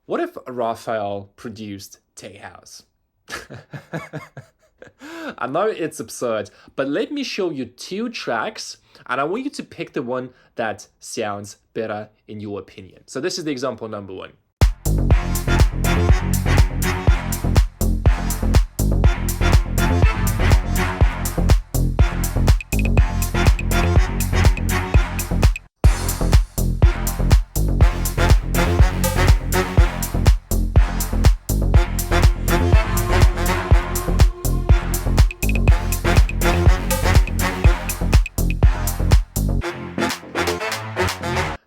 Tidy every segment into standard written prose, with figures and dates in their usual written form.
What if Raphael produced Tay House? I know it's absurd, but let me show you two tracks, and I want you to pick the one that sounds better in your opinion. So this is the example number one.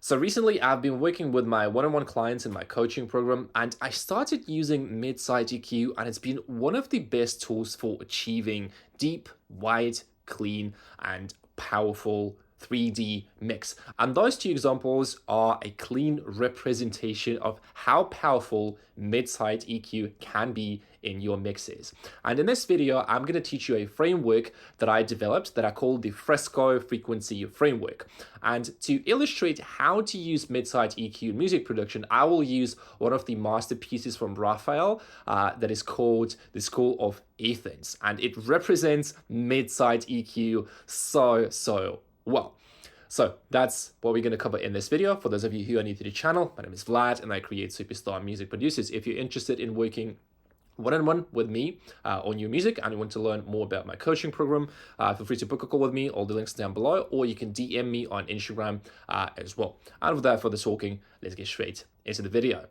So recently I've been working with my one-on-one clients in my coaching program, and I started using mid-side EQ, and it's been one of the best tools for achieving deep, wide, clean, and powerful 3D mix. And those two examples are a clean representation of how powerful mid-side EQ can be in your mixes. And in this video, I'm going to teach you a framework that I developed that I call the Fresco frequency framework. And to illustrate how to use mid-side EQ in music production, I will use one of the masterpieces from Raphael that is called the School of Athens. And it represents mid-side EQ so well. So that's what we're going to cover in this video. For those of you who are new to the channel, my name is Vlad and I create superstar music producers. If you're interested in working one-on-one with me on your music and you want to learn more about my coaching program, feel free to book a call with me. All the links down below, or you can DM me on Instagram as well. And without further talking, let's get straight into the video.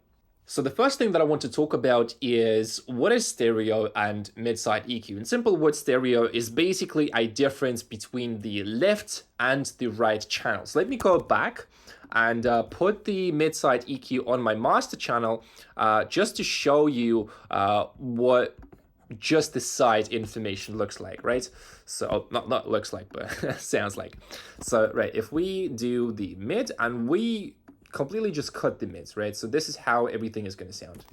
So the first thing that I want to talk about is what is stereo and mid-side EQ. In simple words, stereo is basically a difference between the left and the right channels. Let me go back and put the mid-side EQ on my master channel just to show you what just the side information looks like, right? So not looks like, but sounds like. So right, if we do the mid and we completely just cut the mids, right? So this is how everything is going to sound.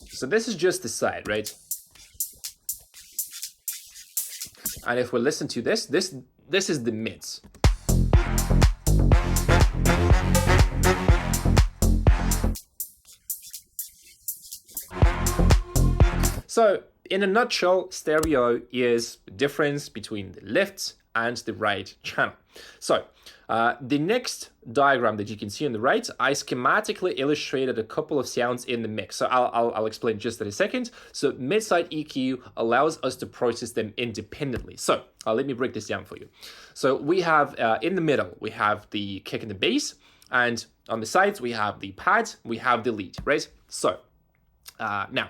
So this is just the side, right? And if we listen to this is the mids. So in a nutshell, stereo is the difference between the left and the right channel. So the next diagram that you can see on the right, I schematically illustrated a couple of sounds in the mix. So I'll explain just in a second. So mid-side EQ allows us to process them independently. So let me break this down for you. So we have in the middle, we have the kick and the bass, and on the sides, we have the pad, we have the lead, right? So now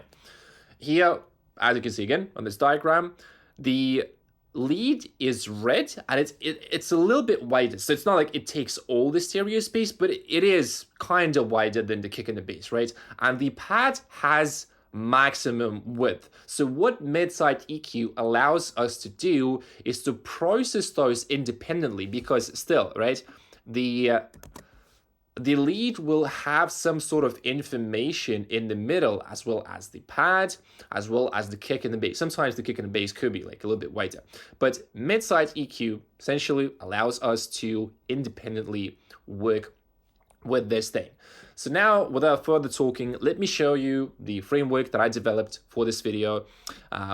here, as you can see again on this diagram, the lead is red and it's a little bit wider. So it's not like it takes all the stereo space, but it is kind of wider than the kick and the bass, right? And the pad has maximum width. So what mid-side EQ allows us to do is to process those independently, because still, right, the lead will have some sort of information in the middle, as well as the pad, as well as the kick and the bass. Sometimes the kick and the bass could be like a little bit wider. But mid-side EQ essentially allows us to independently work with this thing. So now, without further talking, let me show you the framework that I developed for this video,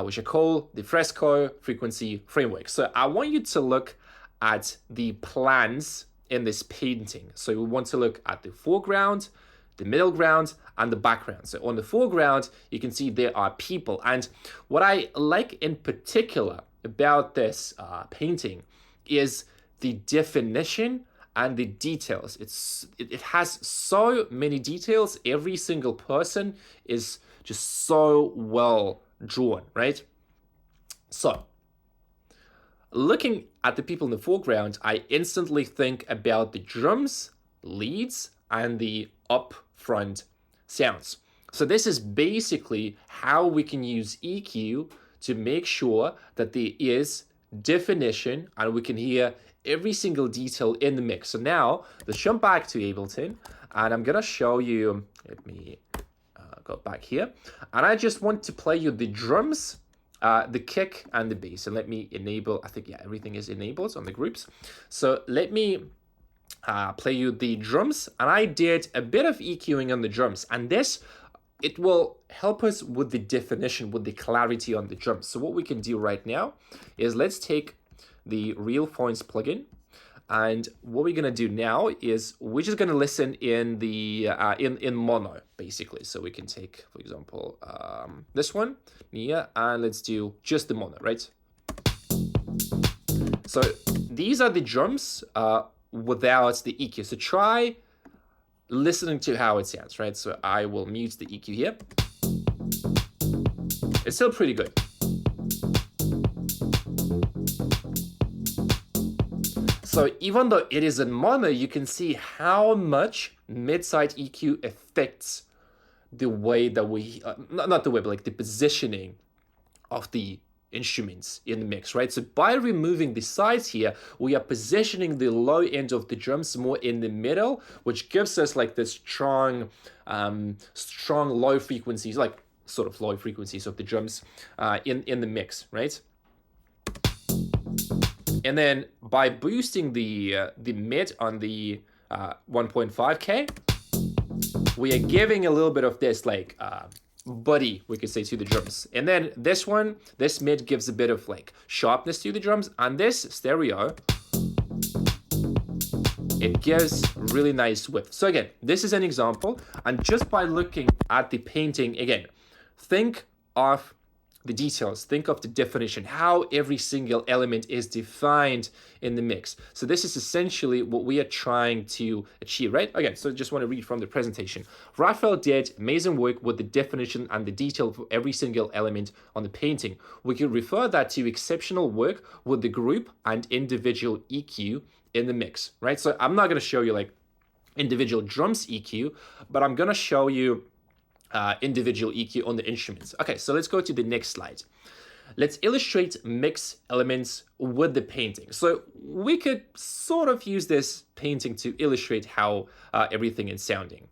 which I call the Fresco frequency framework. So I want you to look at the plans in this painting. So we want to look at the foreground, the middle ground, and the background. So on the foreground, you can see there are people. And what I like in particular about this painting is the definition and the details. It has so many details. Every single person is just so well drawn, right? So looking at the people in the foreground, I instantly think about the drums, leads, and the upfront sounds. So this is basically how we can use EQ to make sure that there is definition and we can hear every single detail in the mix. So now let's jump back to Ableton and I'm gonna show you, let me go back here. And I just want to play you the drums the kick and the bass. And let me enable, I think, yeah, everything is enabled on the groups. So let me play you the drums. And I did a bit of EQing on the drums. And this, it will help us with the definition, with the clarity on the drums. So what we can do right now is let's take the Real Phones plugin. And what we're gonna do now is we're just gonna listen in the in mono, basically. So we can take, for example, this one, yeah, and let's do just the mono, right? So these are the drums without the EQ. So try listening to how it sounds, right? So I will mute the EQ here. It's still pretty good. So even though it is in mono, you can see how much mid-side EQ affects the way that we, not the way, but like the positioning of the instruments in the mix, right? So by removing the sides here, we are positioning the low end of the drums more in the middle, which gives us like this strong low frequencies, like sort of low frequencies of the drums in the mix, right? And then by boosting the mid on the 1.5K, we are giving a little bit of this like body, we could say, to the drums. And then this one, this mid gives a bit of like sharpness to the drums. And this stereo, it gives really nice width. So again, this is an example. And just by looking at the painting, again, think of the details, think of the definition, how every single element is defined in the mix. So this is essentially what we are trying to achieve, right? Again, so I just want to read from the presentation. Raphael did amazing work with the definition and the detail for every single element on the painting. We could refer that to exceptional work with the group and individual EQ in the mix, right? So I'm not going to show you like individual drums EQ, but I'm going to show you individual EQ on the instruments. Okay, so let's go to the next slide. Let's illustrate mix elements with the painting. So we could sort of use this painting to illustrate how everything is sounding.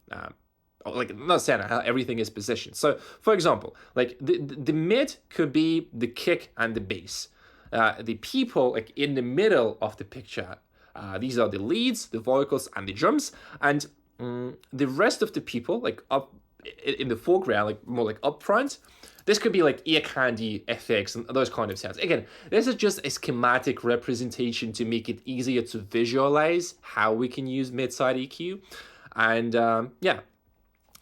Like not sounding, how everything is positioned. So for example, like the mid could be the kick and the bass. The people like in the middle of the picture, these are the leads, the vocals, and the drums. And the rest of the people, like up in the foreground, like more like up front, this could be like ear candy effects and those kind of sounds. Again, this is just a schematic representation to make it easier to visualize how we can use mid-side EQ. And yeah,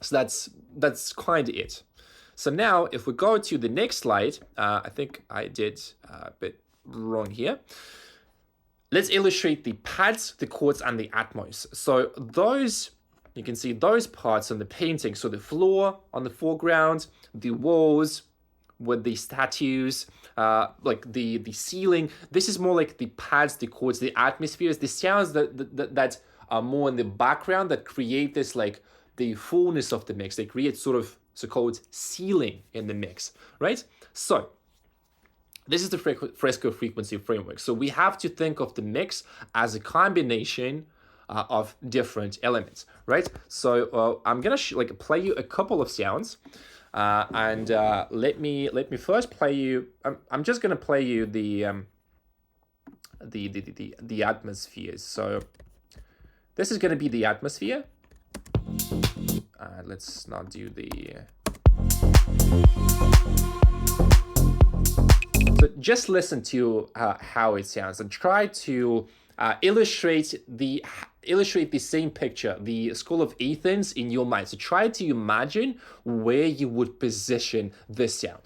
so that's kind of it. So now if we go to the next slide, I think I did a bit wrong here. Let's illustrate the pads, the chords, and the atmos. So those, you can see those parts on the painting. So the floor on the foreground, the walls with the statues, like the ceiling. This is more like the pads, the chords, the atmospheres, the sounds that are more in the background that create this like the fullness of the mix. They create sort of so-called ceiling in the mix, right? So this is the fresco frequency framework. So we have to think of the mix as a combination of different elements, right? So I'm gonna like play you a couple of sounds, and let me first play you. I'm just gonna play you the atmospheres. So this is gonna be the atmosphere. Let's not do the. So just listen to how it sounds and try to illustrate the same picture, the School of Athens in your mind. So try to imagine where you would position this sound.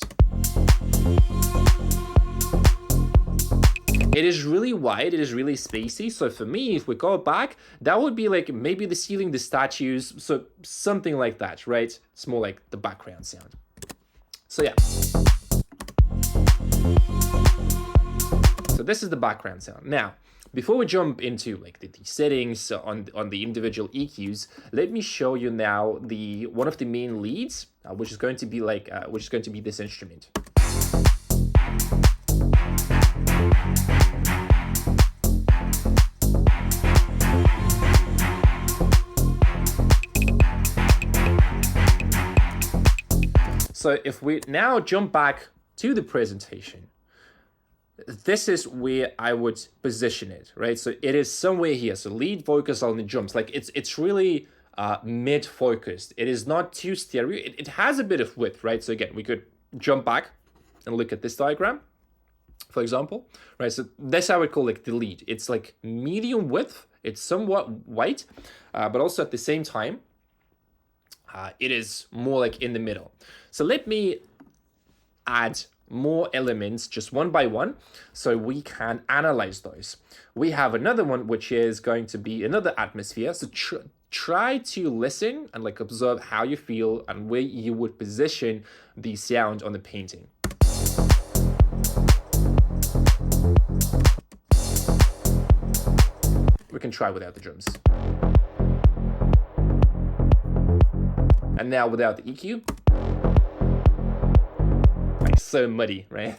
It is really wide, it is really spacey. So for me, if we go back, that would be like maybe the ceiling, the statues, so something like that, right? It's more like the background sound. So yeah. So this is the background sound. Now, before we jump into like the settings on the individual EQs, let me show you now one of the main leads, which is going to be this instrument. So if we now jump back to the presentation, this is where I would position it, right? So it is somewhere here. So lead focus on the drums. Like it's really mid-focused. It is not too stereo. It has a bit of width, right? So again, we could jump back and look at this diagram, for example, right? So that's how I would call like the lead. It's like medium width. It's somewhat white, but also at the same time, it is more like in the middle. So let me add more elements just one by one so we can analyze those. We have another one which is going to be another atmosphere. So try to listen and like observe how you feel and where you would position the sound on the painting. We can try without the drums. And now without the EQ. Like so muddy, right?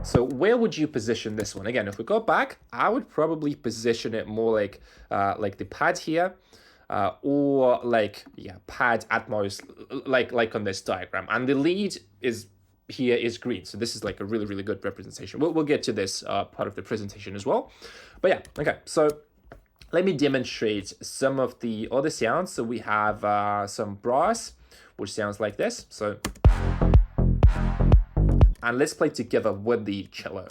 So where would you position this one? Again, if we go back, I would probably position it more like the pad here, or like pad Atmos, like on this diagram. And the lead is here is green, so this is like a really good representation. We'll get to this part of the presentation as well. But yeah, okay. So let me demonstrate some of the other sounds. So we have some brass, which sounds like this. So. And let's play together with the cello.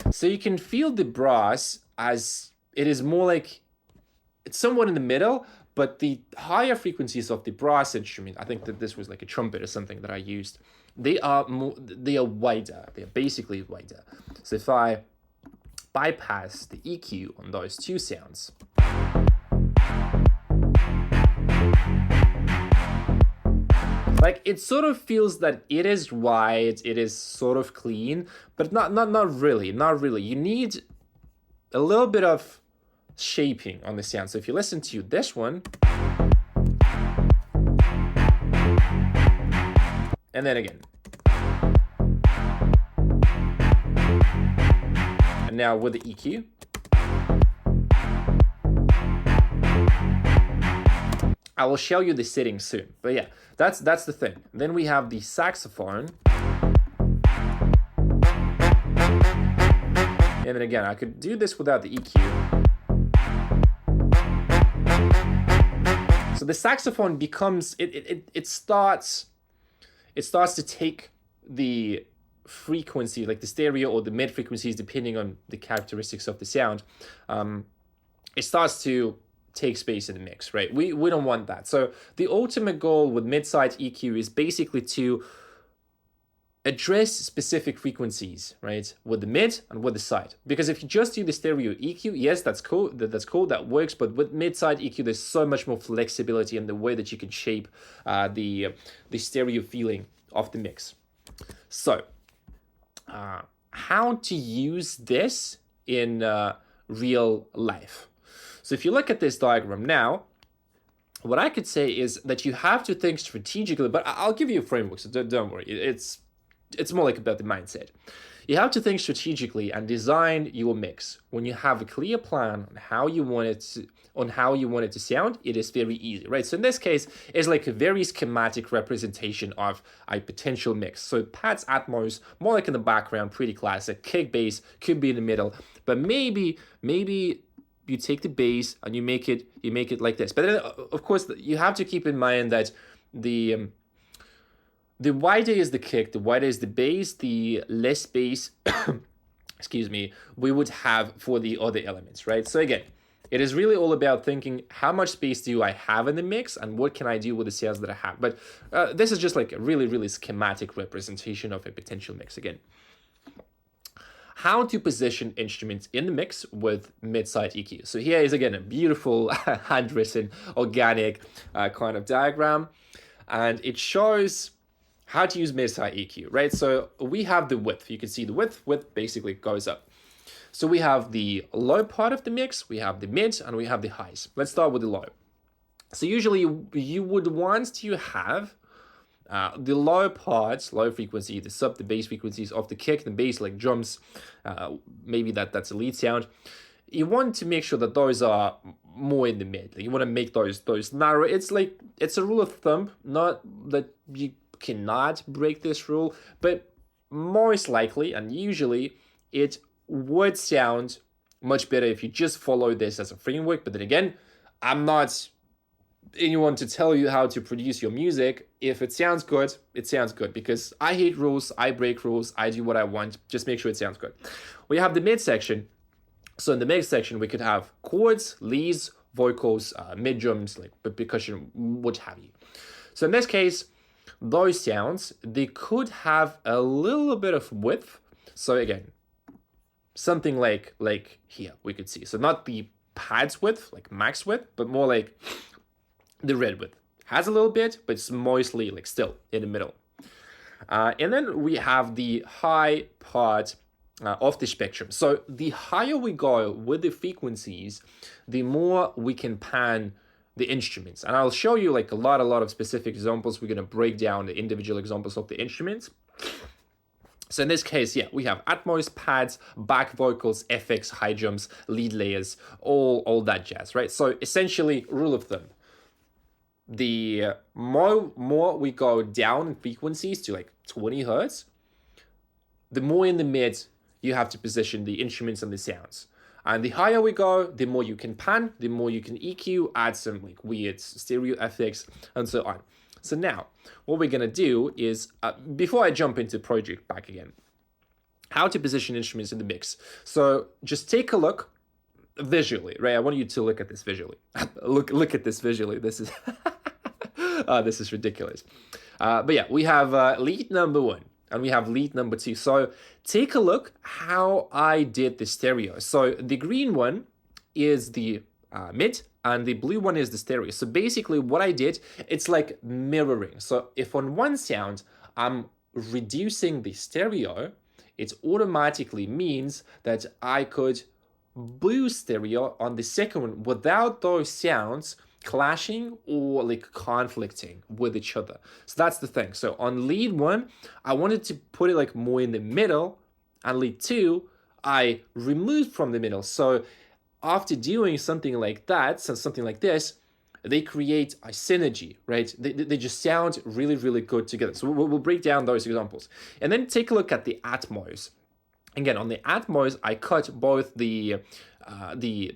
So you can feel the brass as it is more like, it's somewhat in the middle, but the higher frequencies of the brass instrument, I think that this was like a trumpet or something that I used, they are wider, they're basically wider. So if I bypass the EQ on those two sounds, like it sort of feels that it is wide, it is sort of clean, but not really. You need a little bit of shaping on the sound. So if you listen to this one, and then again, and now with the EQ, I will show you the settings soon, but yeah, that's the thing. Then we have the saxophone. And then again, I could do this without the EQ. So the saxophone becomes, it starts to take the frequency, like the stereo or the mid frequencies, depending on the characteristics of the sound. It starts to take space in the mix, right? We don't want that. So the ultimate goal with mid-side EQ is basically to address specific frequencies, right? With the mid and with the side. Because if you just do the stereo EQ, yes, that's cool, that works, but with mid-side EQ, there's so much more flexibility in the way that you can shape the stereo feeling of the mix. So how to use this in real life? So if you look at this diagram now, what I could say is that you have to think strategically, but I'll give you a framework, so don't worry. It's more like about the mindset. You have to think strategically and design your mix. When you have a clear plan on how you want it to sound, it is very easy, right? So in this case, it's like a very schematic representation of a potential mix. So pads, Atmos, more like in the background, pretty classic. Kick, bass could be in the middle, but maybe you take the bass and you make it like this. But then, of course, you have to keep in mind that the wider is the kick, the wider is the bass, the less bass, excuse me, we would have for the other elements, right? So again, it is really all about thinking how much space do I have in the mix and what can I do with the sounds that I have. But this is just like a really schematic representation of a potential mix again. How to position instruments in the mix with mid-side EQ. So here is again a beautiful handwritten organic kind of diagram, and it shows how to use mid-side EQ, right? So we have the width. You can see the width basically goes up. So we have the low part of the mix, we have the mid, and we have the highs. Let's start with the low. So usually you would want to have the low parts, low frequency, the bass frequencies of the kick, the bass like drums, maybe that's a lead sound. you want to make sure that those are more in the mid. Like you want to make those narrow. It's like, it's a rule of thumb, not that you cannot break this rule, but most likely and usually it would sound much better if you just follow this as a framework. But then again, I'm not anyone to tell you how to produce your music. If it sounds good, it sounds good, because I hate rules, I break rules, I do what I want. Just make sure it sounds good. We have the mid section. So in the mid section, we could have chords, leads, vocals, mid drums, like percussion, what have you. So in this case, those sounds, they could have a little bit of width. So again, something like here we could see. So not the pads width, like max width, but more like the red width. Has a little bit, but it's mostly like still in the middle. And then we have the high part of the spectrum. So the higher we go with the frequencies, the more we can pan the instruments. And I'll show you like a lot of specific examples. We're going to break down the individual examples of the instruments. So in this case, yeah, we have Atmos, pads, back vocals, FX, high drums, lead layers, all that jazz, right? So essentially, rule of thumb, the more we go down in frequencies to like 20 hertz, the more in the mid you have to position the instruments and the sounds. And the higher we go, the more you can pan, the more you can EQ, add some like weird stereo effects, and so on. So now, what we're gonna do is, before I jump into project back again, how to position instruments in the mix. So just take a look visually, right? I want you to look at this visually. look at this visually. This is, this is ridiculous. But yeah, we have lead number 1. And we have lead number 2. So take a look how I did the stereo. So the green one is the mid, and the blue one is the stereo. So basically what I did, it's like mirroring. So if on one sound I'm reducing the stereo, it automatically means that I could boost stereo on the second one without those sounds clashing or like conflicting with each other. So that's the thing. So on lead 1, I wanted to put it like more in the middle, and lead 2, I removed from the middle. So after doing something like that, so something like this, they create a synergy, right? They just sound really good together. So we'll break down those examples. And then take a look at the Atmos. Again, on the Atmos, I cut both the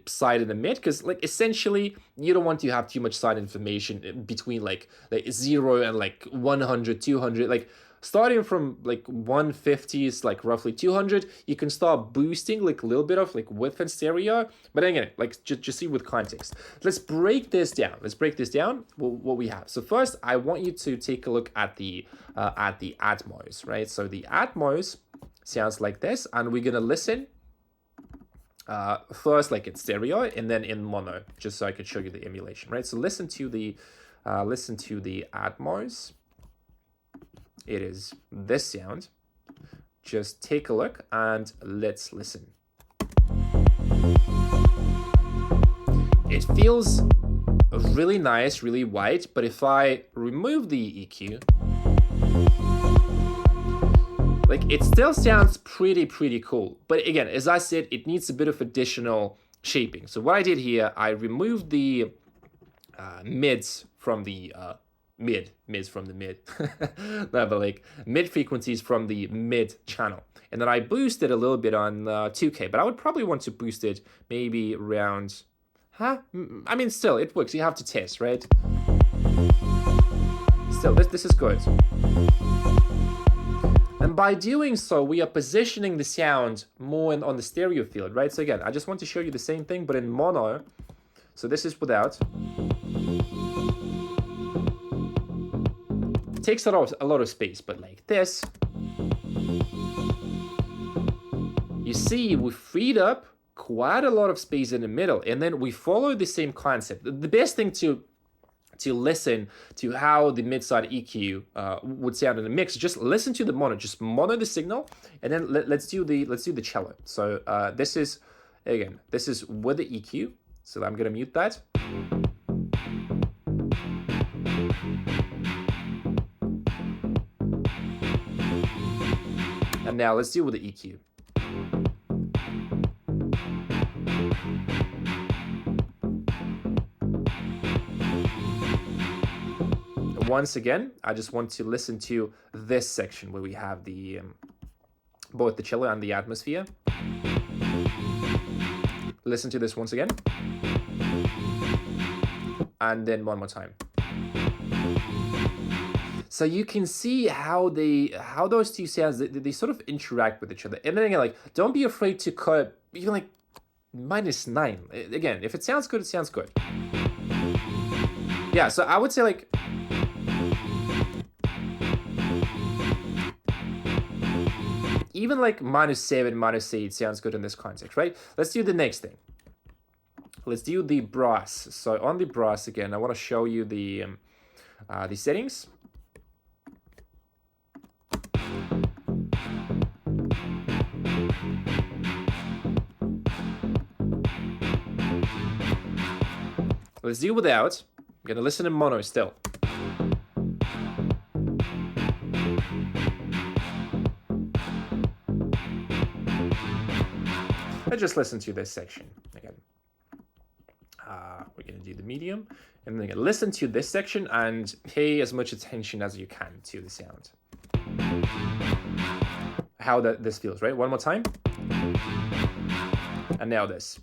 side and the mid, because like essentially you don't want to have too much side information between like 0 and like 100, 200. Like starting from like 150 is like roughly 200. You can start boosting like a little bit of like width and stereo, but again, like just see with context. Let's break this down. What we have. So first, I want you to take a look at the Atmos, right? So the Atmos sounds like this, and we're gonna listen first like in stereo and then in mono, just so I could show you the emulation, right? So listen to the Atmos. It is this sound. Just take a look and let's listen. It feels really nice, really white, but if I remove the EQ, like it still sounds pretty cool. But again, as I said, it needs a bit of additional shaping. So what I did here, I removed the mids from the mids from the mid. No, but like mid frequencies from the mid channel. And then I boosted a little bit on 2K, but I would probably want to boost it maybe around, I mean, still, it works. You have to test, right? Still, this is good. And by doing so, we are positioning the sound more on the stereo field, right? So again, I just want to show you the same thing, but in mono. So this is without. It takes a lot of space, but like this, you see we freed up quite a lot of space in the middle, and then we follow the same concept. The best thing to listen to how the mid-side EQ would sound in the mix, just listen to the mono, just mono the signal, and then let's do the cello. So this is with the EQ. So I'm gonna mute that. And now let's deal with the EQ. once again, I just want to listen to this section where we have the both the cello and the atmosphere. Listen to this once again. And then one more time. So you can see how those two sounds, they sort of interact with each other. And then again, like, don't be afraid to cut even like -9. Again, if it sounds good, it sounds good. Yeah, so I would say like, even like -7, -8 sounds good in this context, right? Let's do the next thing. Let's do the brass. So on the brass again, I want to show you the settings. Let's do without. I'm gonna listen in mono still. Let's just listen to this section again. We're gonna do the medium, and then listen to this section and pay as much attention as you can to the sound. How this feels, right? One more time. And now this.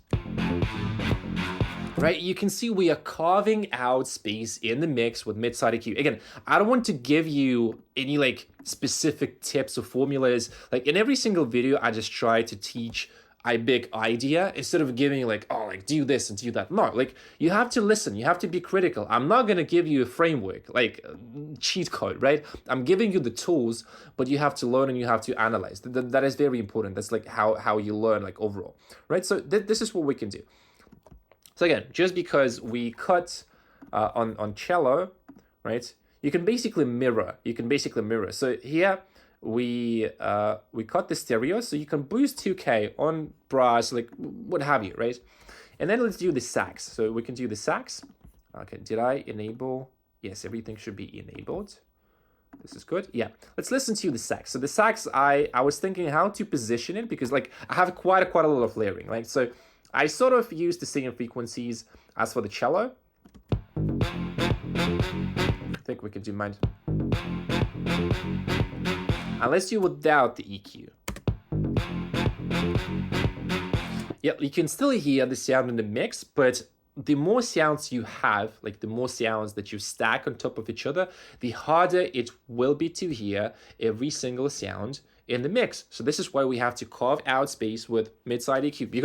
Right, you can see we are carving out space in the mix with mid-side EQ. Again, I don't want to give you any like specific tips or formulas. Like in every single video, I just try to teach a big idea instead of giving like, oh, like do this and do that. No, like you have to listen, you have to be critical. I'm not gonna give you a framework, like cheat code, right? I'm giving you the tools, but you have to learn and you have to analyze. That is very important. That's like how you learn like overall, right? So this is what we can do. So again, just because we cut on cello, right? You can basically mirror. So here we cut the stereo, so you can boost 2K on brass, like what have you, right? And then let's do the sax. So we can do the sax. Okay, did I enable? Yes, everything should be enabled. This is good. Yeah, let's listen to the sax. So the sax, I was thinking how to position it because like I have quite a lot of layering, right? So I sort of use the same frequencies as for the cello. I think we can do mine. And let's do without the EQ. Yeah, you can still hear the sound in the mix, but the more sounds you have, like the more sounds that you stack on top of each other, the harder it will be to hear every single sound in the mix. So this is why we have to carve out space with mid-side EQ. You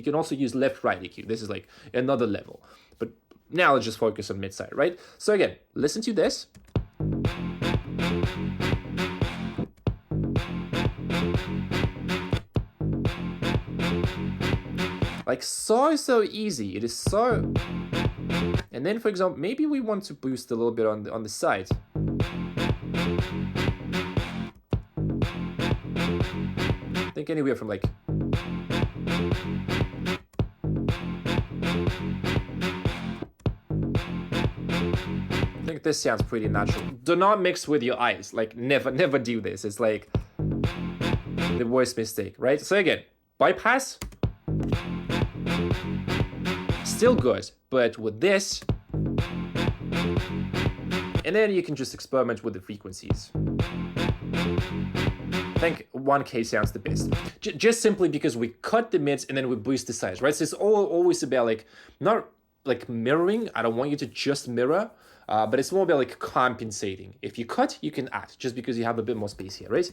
can also use left-right EQ. This is like another level. But now let's just focus on mid-side, right? So again, listen to this. Like so easy. It is so. And then for example, maybe we want to boost a little bit on the side. I think anywhere from like I think this sounds pretty natural. Do not mix with your eyes. Like never do this. It's like the worst mistake, right? So again, bypass. Still good, but with this, and then you can just experiment with the frequencies. I think 1K sounds the best. Just simply because we cut the mids and then we boost the sides, right? So it's always about like, not like mirroring. I don't want you to just mirror, but it's more about like compensating. If you cut, you can add, just because you have a bit more space here, right?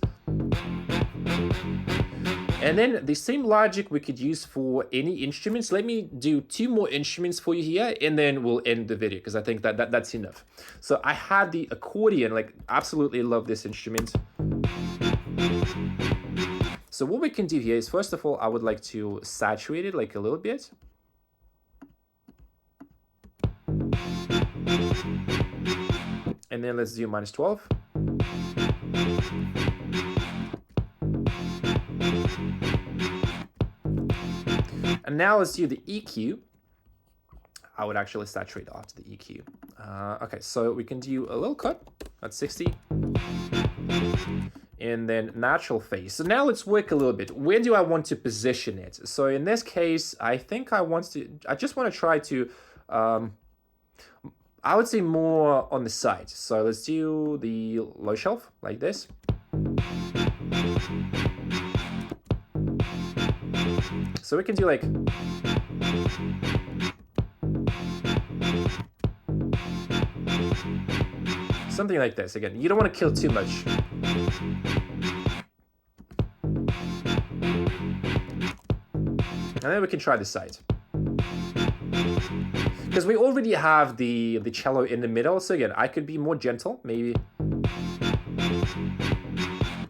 And then the same logic we could use for any instruments. Let me do 2 more instruments for you here, and then we'll end the video, because I think that's enough. So I had the accordion, like absolutely love this instrument. So what we can do here is, first of all, I would like to saturate it like a little bit. And then let's do -12. And now let's do the EQ. I would actually saturate after the EQ. Okay, so we can do a little cut at 60. And then natural phase. So now let's work a little bit. Where do I want to position it? So in this case, I think I just want to try to, I would say more on the side. So let's do the low shelf like this. So we can do like something like this. Again, you don't want to kill too much. And then we can try the side. Because we already have the cello in the middle. So again, I could be more gentle, maybe.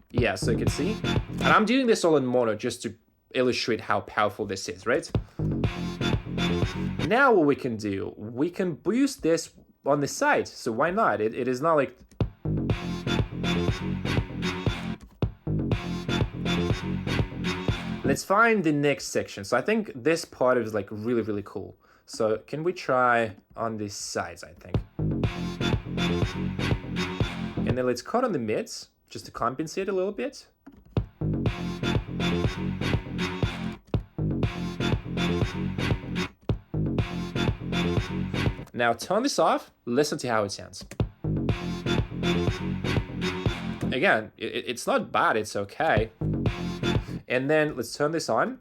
Yeah, so you can see. And I'm doing this all in mono just to illustrate how powerful this is, right? Now what we can do, we can boost this on the side. So why not? It is not like... Let's find the next section. So I think this part is like really, really cool. So can we try on these sides, I think. And then let's cut on the mids, just to compensate a little bit. Now turn this off, listen to how it sounds. Again, it's not bad, it's okay. And then let's turn this on.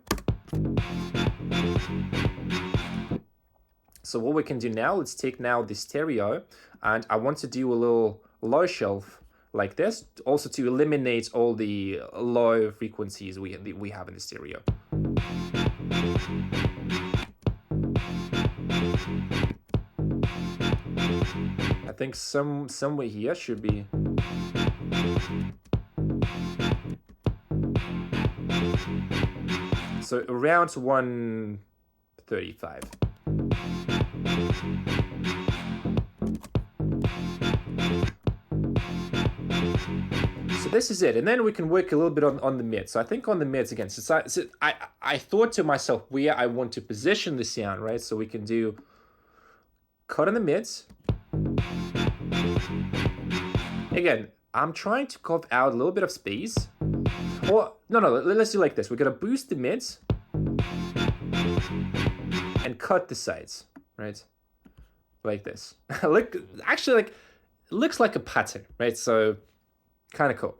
So what we can do now, let's take now the stereo, and I want to do a little low shelf like this, also to eliminate all the low frequencies we have in the stereo. I think somewhere here should be. So around 135. So this is it, and then we can work a little bit on the mids. So I think on the mids again, so I thought to myself where I want to position the sound, right? So we can do cut on the mids. Again, I'm trying to carve out a little bit of space. Or no, let's do like this. We're gonna boost the mids and cut the sides, right? Like this. Look, actually, like looks like a pattern, right? So kind of cool.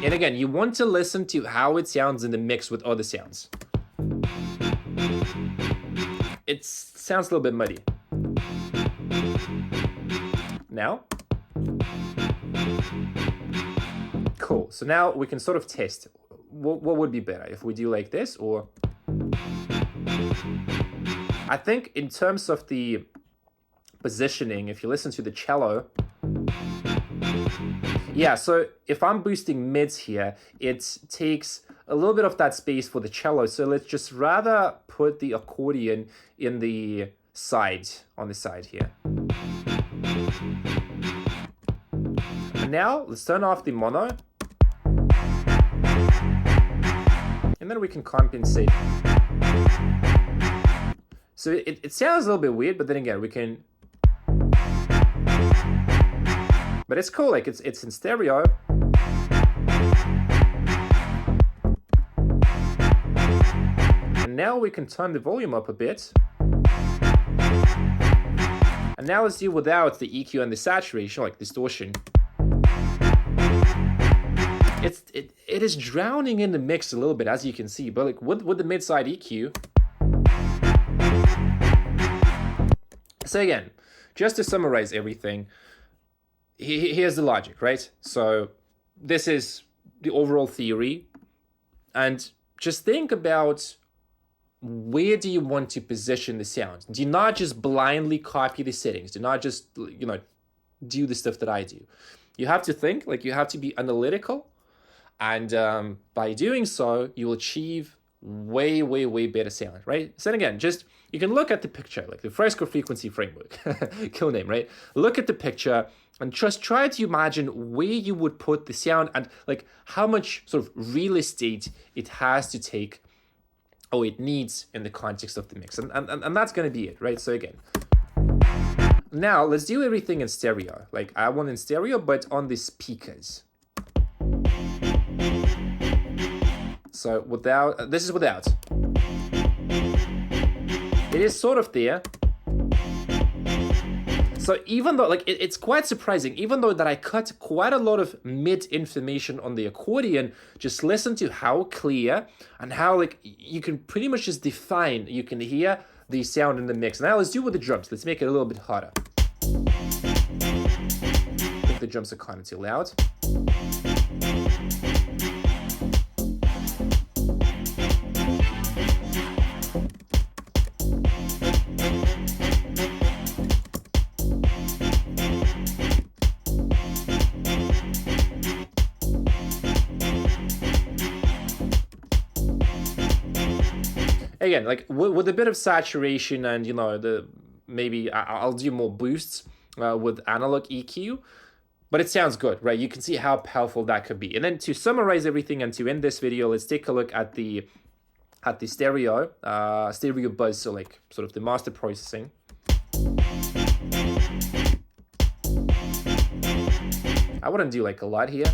And again, you want to listen to how it sounds in the mix with other sounds. It sounds a little bit muddy. Now. Cool. So now we can sort of test what would be better if we do like this, or I think in terms of the positioning, if you listen to the cello, yeah, so if I'm boosting mids here, it takes a little bit of that space for the cello. So let's just rather put the accordion in the side, on the side here. And now let's turn off the mono. And then we can compensate. So it sounds a little bit weird, but then again, we can... But it's cool, like it's in stereo. And now we can turn the volume up a bit. And now let's do without the EQ and the saturation, like distortion. It is drowning in the mix a little bit, as you can see, but like with the mid-side EQ. So again, just to summarize everything, here's the logic, right? So this is the overall theory, and just think about where do you want to position the sound. Do not just blindly copy the settings. Do not just, do the stuff that I do. You have to think, like you have to be analytical, and by doing so, you will achieve way, way, way better sound, right? So then again, just, you can look at the picture, like the Fresco frequency framework, cool name, right? Look at the picture and just try to imagine where you would put the sound and like how much sort of real estate it has to take, or it needs in the context of the mix. And that's going to be it, right? So again, now let's do everything in stereo. Like I want in stereo, but on the speakers. So without, this is without. It is sort of there. So even though, like, it's quite surprising, even though that I cut quite a lot of mid information on the accordion, just listen to how clear and how, like, you can pretty much just define, you can hear the sound in the mix. Now let's do it with the drums. Let's make it a little bit harder. I think the drums are kind of too loud. Again, like with a bit of saturation and, you know, maybe I'll do more boosts with analog EQ, but it sounds good, right? You can see how powerful that could be. And then to summarize everything and to end this video, let's take a look at the stereo buzz, so like sort of the master processing. I wouldn't do like a lot here.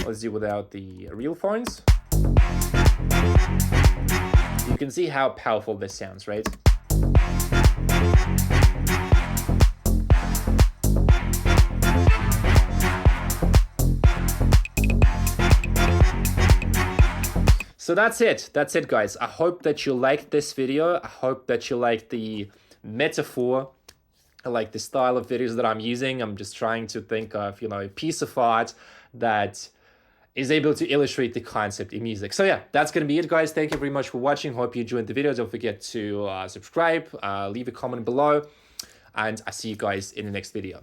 Let's do without the real phones. You can see how powerful this sounds, right? So that's it. That's it, guys. I hope that you liked this video. I hope that you liked the metaphor. I like the style of videos that I'm using. I'm just trying to think of, you know, a piece of art that is able to illustrate the concept in music. So yeah, that's gonna be it, guys. Thank you very much for watching. Hope you enjoyed the video. Don't forget to subscribe, leave a comment below, and I'll see you guys in the next video.